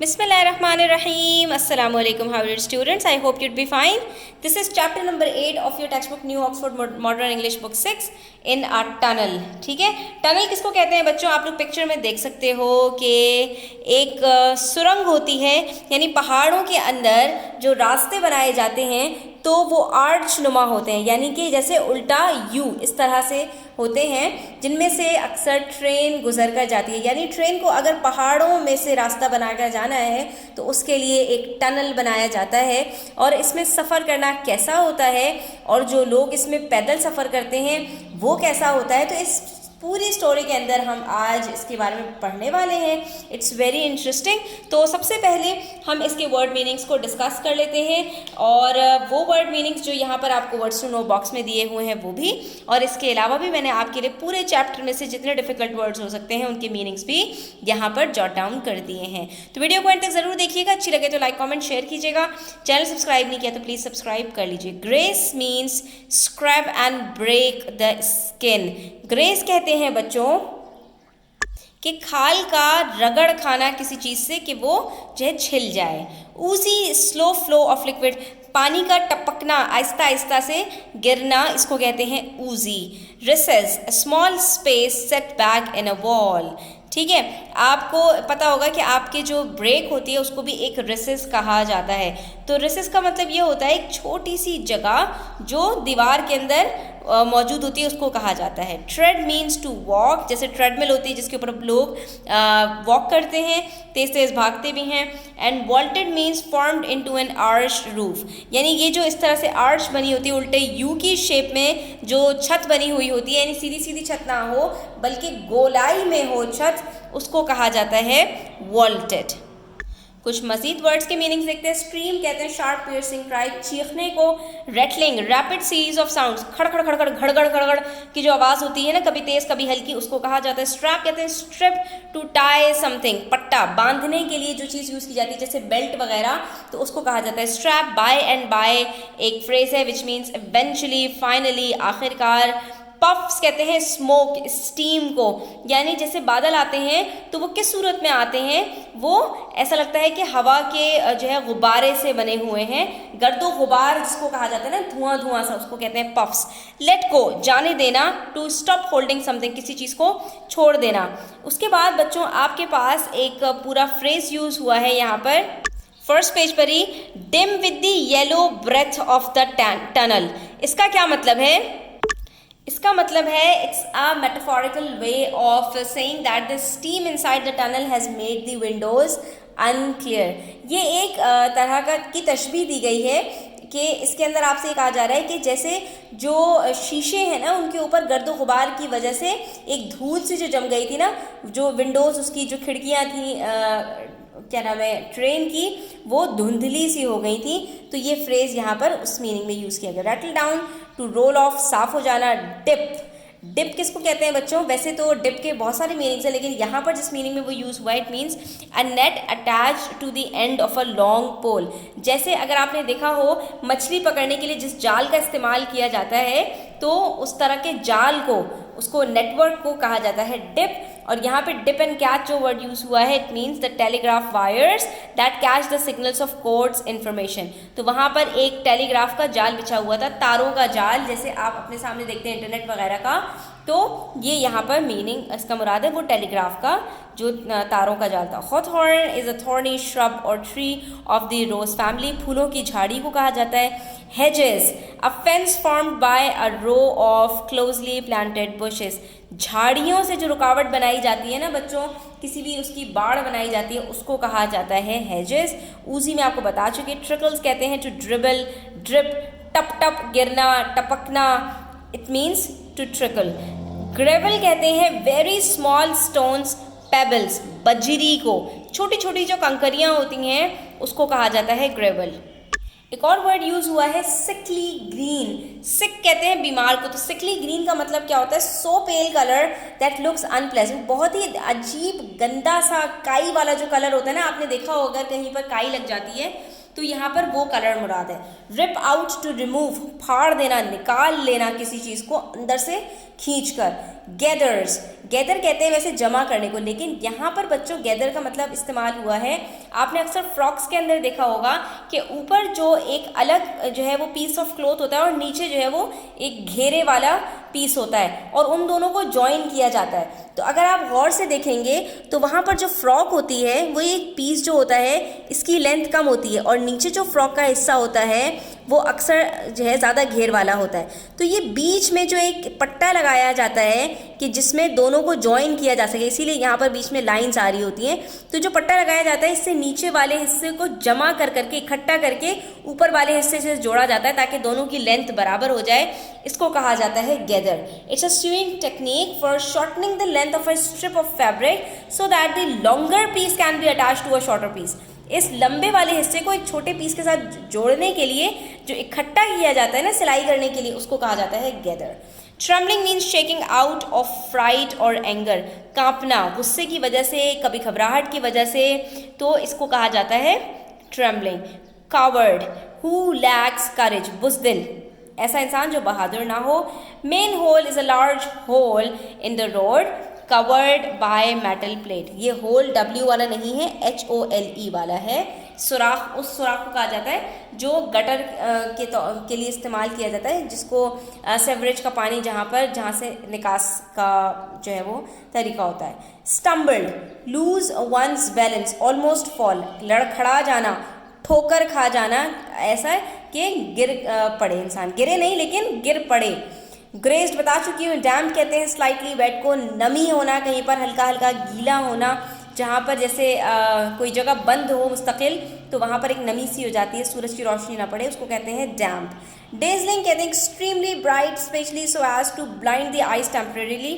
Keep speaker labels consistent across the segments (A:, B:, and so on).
A: Bismillahirrahmanirrahim. Assalamu alaikum, how are you students? I hope you'd be fine. This is chapter number 8 of your textbook New Oxford Modern English book 6 in a tunnel. ठीक है, tunnel किसको कहते हैं बच्चों? आप लोग picture में देख सकते हो कि एक सुरंग होती है, यानी पहाड़ों के अंदर जो रास्ते बनाए जाते हैं तो वो आर्च नुमा होते हैं, यानी कि जैसे उल्टा यू इस तरह से होते हैं, जिनमें से अक्सर ट्रेन गुजर कर जाती है। यानी ट्रेन को अगर पहाड़ों में से रास्ता बनाकर जाना है तो उसके लिए एक टनल बनाया जाता है। और इसमें सफ़र करना कैसा होता है और जो लोग इसमें पैदल सफ़र करते हैं वो कैसा होता है, तो इस पूरी स्टोरी के अंदर हम आज इसके बारे में पढ़ने वाले हैं। It's very interesting. तो सबसे पहले हम इसके वर्ड मीनिंग्स को डिस्कस कर लेते हैं, और वो वर्ड मीनिंग्स जो यहाँ पर आपको वर्ड्स टू नो बॉक्स में दिए हुए हैं वो भी, और इसके अलावा भी मैंने आपके लिए पूरे चैप्टर में से जितने डिफिकल्ट वर्ड्स हो सकते हैं उनके मीनिंग्स भी यहाँ पर जॉट डाउन कर दिए हैं। तो वीडियो को एंड तक ज़रूर देखिएगा, अच्छी लगे तो लाइक कॉमेंट शेयर कीजिएगा। चैनल सब्सक्राइब नहीं किया तो प्लीज़ सब्सक्राइब कर लीजिए। Graze means scrape and break the skin. Graze कहते हैं बच्चों कि खाल का रगड़ खाना किसी चीज़ से कि वो जो है छिल जाए। ऊजी स्लो फ्लो ऑफ लिक्विड, पानी का टपकना आहिस्ता आहिस्ता से गिरना, इसको कहते हैं ऊजी। Recess, small space set back in a wall. ठीक है, आपको पता होगा कि आपके जो ब्रेक होती है उसको भी एक रिसेस कहा जाता है। तो रिसेस का मतलब ये होता है एक छोटी सी जगह जो दीवार के अंदर मौजूद होती है, उसको कहा जाता है। ट्रेड मीन्स टू वॉक, जैसे ट्रेडमिल होती है जिसके ऊपर लोग वॉक करते हैं, तेज तेज भागते भी हैं। And vaulted means formed into an arch roof, यानी ये जो इस तरह से आर्च बनी होती है, उल्टे यू की शेप में जो छत बनी हुई होती है, यानी सीधी सीधी छत ना हो बल्कि गोलाई में हो छत, उसको कहा जाता है वॉल्टेड। कुछ मजीद वर्ड्स के मीनिंग्स देखते हैं। स्ट्रीम कहते हैं शार्प पियर्सिंग क्राई, चीखने को। Rattling, rapid series of sounds, खड़खड़ खड़खड़ घड़गड़ खड़गड़ की जो आवाज़ होती है ना, कभी तेज कभी हल्की, उसको कहा जाता है स्ट्रैप। कहते हैं स्ट्रिप टू टाई समथिंग, पट्टा बांधने के लिए जो चीज़ यूज़ की जाती है जैसे बेल्ट वगैरह, तो उसको कहा जाता है स्ट्रैप। बाय एंड बाय एक फ्रेज है विच मीन्स इवेंचुअली, फाइनली, आखिरकार। पफ्स कहते हैं स्मोक, स्टीम को, यानी जैसे बादल आते हैं तो वो किस सूरत में आते हैं, वो ऐसा लगता है कि हवा के जो है गुब्बारे से बने हुए हैं। गर्दो गुबार जिसको कहा जाता है ना, धुआं धुआं सा, उसको कहते हैं पफ्स। लेट गो, जाने देना। टू स्टॉप होल्डिंग समथिंग, किसी चीज़ को छोड़ देना। उसके बाद बच्चों आपके पास एक पूरा फ्रेज यूज़ हुआ है यहाँ पर फर्स्ट पेज पर ही, dim with the yellow breath of the tunnel. इसका क्या मतलब है? इसका मतलब है it's a metaphorical way of saying that the steam inside the tunnel has made the windows unclear. ये एक तरह का की तशबीह दी गई है कि इसके अंदर आपसे कहा जा रहा है कि जैसे जो शीशे हैं ना, उनके ऊपर गर्द गुबार की वजह से एक धूल सी जो जम गई थी ना, जो विंडोज़ उसकी जो खिड़कियाँ थी क्या नाम है ट्रेन की, वो धुंधली सी हो गई थी। तो ये फ्रेज यहाँ पर उस मीनिंग में यूज़ किया गया। Rattle down, to roll off, साफ हो जाना। डिप, डिप किसको कहते हैं बच्चों? वैसे तो डिप के बहुत सारे मीनिंग्स हैं, लेकिन यहाँ पर जिस मीनिंग में वो यूज़ हुआ, it means a net attach to the end of a long pole. जैसे अगर आपने देखा हो मछली पकड़ने के लिए जिस जाल का इस्तेमाल किया जाता है, तो उस तरह के जाल को, उसको नेटवर्क को कहा जाता है डिप। और यहाँ पे डिप एंड कैच जो वर्ड यूज़ हुआ है, it means the telegraph wires that catch the signals of codes information. तो वहाँ पर एक टेलीग्राफ का जाल बिछा हुआ था, तारों का जाल, जैसे आप अपने सामने देखते हैं इंटरनेट वगैरह का। तो ये यहाँ पर मीनिंग इसका मुराद है वो टेलीग्राफ का जो तारों का जाल था। Hawthorn is a thorny shrub or tree of the rose family, फूलों की झाड़ी को कहा जाता है। Hedges, a fence formed by a row of closely planted bushes. झाड़ियों से जो रुकावट बनाई जाती है ना बच्चों, किसी भी उसकी बाड़ बनाई जाती है, उसको कहा जाता है हेजेस। ऊजी में आपको बता चुके। ट्रिकल्स कहते हैं टू ड्रिबल, ड्रिप, टप टप गिरना, टपकना, it means to trickle. Gravel कहते हैं वेरी स्मॉल स्टोन्स, पेबल्स, बजरी को, छोटी छोटी जो कंकरियाँ होती हैं उसको कहा जाता है ग्रेवल। एक और वर्ड यूज़ हुआ है सिकली ग्रीन। सिक कहते हैं बीमार को, तो सिकली ग्रीन का मतलब क्या होता है? So pale colour that looks unpleasant, बहुत ही अजीब गंदा सा काई वाला जो कलर होता है ना, आपने देखा हो अगर कहीं पर काई लग जाती है तो यहाँ पर वो कलर मुराद है। रिप आउट, टू रिमूव, फाड़ देना, निकाल लेना किसी चीज़ को अंदर से खींच कर। गैदर्स, गैदर कहते हैं वैसे जमा करने को, लेकिन यहाँ पर बच्चों गैदर का मतलब इस्तेमाल हुआ है आपने अक्सर फ्रॉक्स के अंदर देखा होगा कि ऊपर जो एक अलग जो है वो पीस ऑफ क्लॉथ होता है और नीचे जो है वो एक घेरे वाला पीस होता है और उन दोनों को जॉइन किया जाता है। तो अगर आप गौर से देखेंगे तो वहाँ पर जो फ्रॉक होती है वो एक पीस जो होता है इसकी लेंथ कम होती है और नीचे जो फ्रॉक का हिस्सा होता है वो अक्सर जो है ज़्यादा घेर वाला होता है। तो ये बीच में जो एक पट्टा लगाया जाता है कि जिसमें दोनों को जॉइन किया जा सके, इसीलिए यहाँ पर बीच में लाइंस आ रही होती हैं। तो जो पट्टा लगाया जाता है इससे नीचे वाले हिस्से को जमा कर करके इकट्ठा करके ऊपर वाले हिस्से से जोड़ा जाता है ताकि दोनों की लेंथ बराबर हो जाए। इसको कहा जाता है gather. It's a sewing technique for shortening the length of a strip of fabric so that the longer piece can be attach to a shorter piece. इस लंबे वाले हिस्से को एक छोटे पीस के साथ जोड़ने के लिए जो इकट्ठा किया जाता है ना सिलाई करने के लिए, उसको कहा जाता है gather. Trembling means shaking out of fright और एंगर, कांपना गुस्से की वजह से, कभी घबराहट की वजह से, तो इसको कहा जाता है ट्रेम्बलिंग। कावर्ड, हु लैक्स करेज, बुज़दिल, ऐसा इंसान जो बहादुर ना हो। Main whole is a large whole in the road covered by metal plate. ये होल W वाला नहीं है, HOLE वाला है। सुराख, उस सुराख को कहा जाता है जो गटर के लिए इस्तेमाल किया जाता है, जिसको सेवरेज का पानी जहाँ से निकास का जो है वो तरीका होता है। Stumbled, lose one's balance, almost fall, लड़खड़ा जाना, ठोकर खा जाना, ऐसा कि गिर पड़े इंसान, गिरे नहीं लेकिन गिर पड़े। ग्रेस्ड बता चुकी हूँ। डैम्प कहते हैं स्लाइटली वेट को, नमी होना, कहीं पर हल्का हल्का गीला होना, जहाँ पर जैसे कोई जगह बंद हो मुस्तकिल तो वहाँ पर एक नमी सी हो जाती है, सूरज की रोशनी ना पड़े, उसको कहते हैं डैम्प। डेजलिंग कहते हैं extremely bright especially so as to blind the eyes temporarily,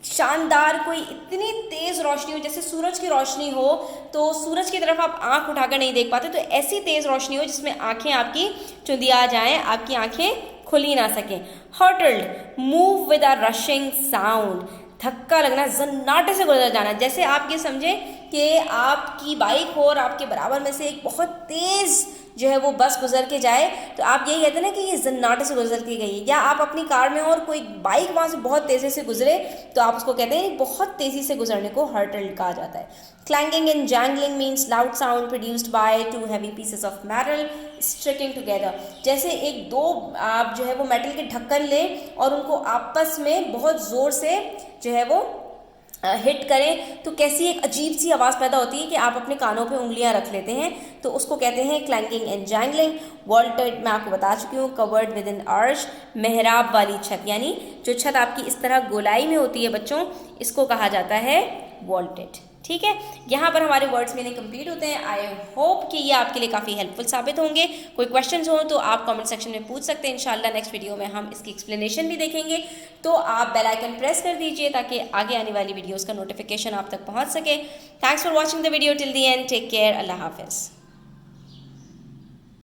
A: शानदार, कोई इतनी तेज़ रोशनी हो जैसे सूरज की रोशनी हो तो सूरज की तरफ आप आंख उठाकर नहीं देख पाते, तो ऐसी तेज़ रोशनी हो जिसमें आंखें आपकी चुंधिया जाएं, आपकी आंखें खुली ना सकें। Hurtled, move with a rushing sound, धक्का लगना, जन्नाटे से गुजर जाना, जैसे आप ये समझें कि आपकी बाइक हो और आपके बराबर में से एक बहुत तेज़ जो है वो बस गुजर के जाए तो आप यही कहते हैं ना कि ये जन्नाटे से गुजर के गई है। या आप अपनी कार में हो और कोई बाइक वहाँ से बहुत तेज़ी से गुजरे तो आप उसको कहते हैं बहुत तेज़ी से गुजरने को हर्टल्ड कहा जाता है। क्लैंगिंग and jingling means loud sound produced by two heavy pieces of metal striking together, जैसे एक दो आप जो है वो मेटल के ढक्कन लें और उनको आपस में बहुत ज़ोर से जो है वो हिट करें तो कैसी एक अजीब सी आवाज़ पैदा होती है कि आप अपने कानों पे उंगलियां रख लेते हैं, तो उसको कहते हैं क्लैंकिंग एंड जैंगलिंग। वॉल्टेड मैं आपको बता चुकी हूँ। कवर्ड विद इन अर्श, मेहराब वाली छत, यानी जो छत आपकी इस तरह गोलाई में होती है बच्चों, इसको कहा जाता है वॉल्टेड। ठीक है, यहाँ पर हमारे वर्ड्स मीनिंग कंप्लीट होते हैं। आई होप कि ये आपके लिए काफ़ी हेल्पफुल साबित होंगे। कोई क्वेश्चंस हो तो आप कमेंट सेक्शन में पूछ सकते हैं। इंशाल्लाह नेक्स्ट वीडियो में हम इसकी एक्सप्लेनेशन भी देखेंगे, तो आप बेल आइकन प्रेस कर दीजिए ताकि आगे आने वाली वीडियोज़ का नोटिफिकेशन आप तक पहुँच सके। Thanks for watching the video till the end. Take care. अल्लाह हाफिज़।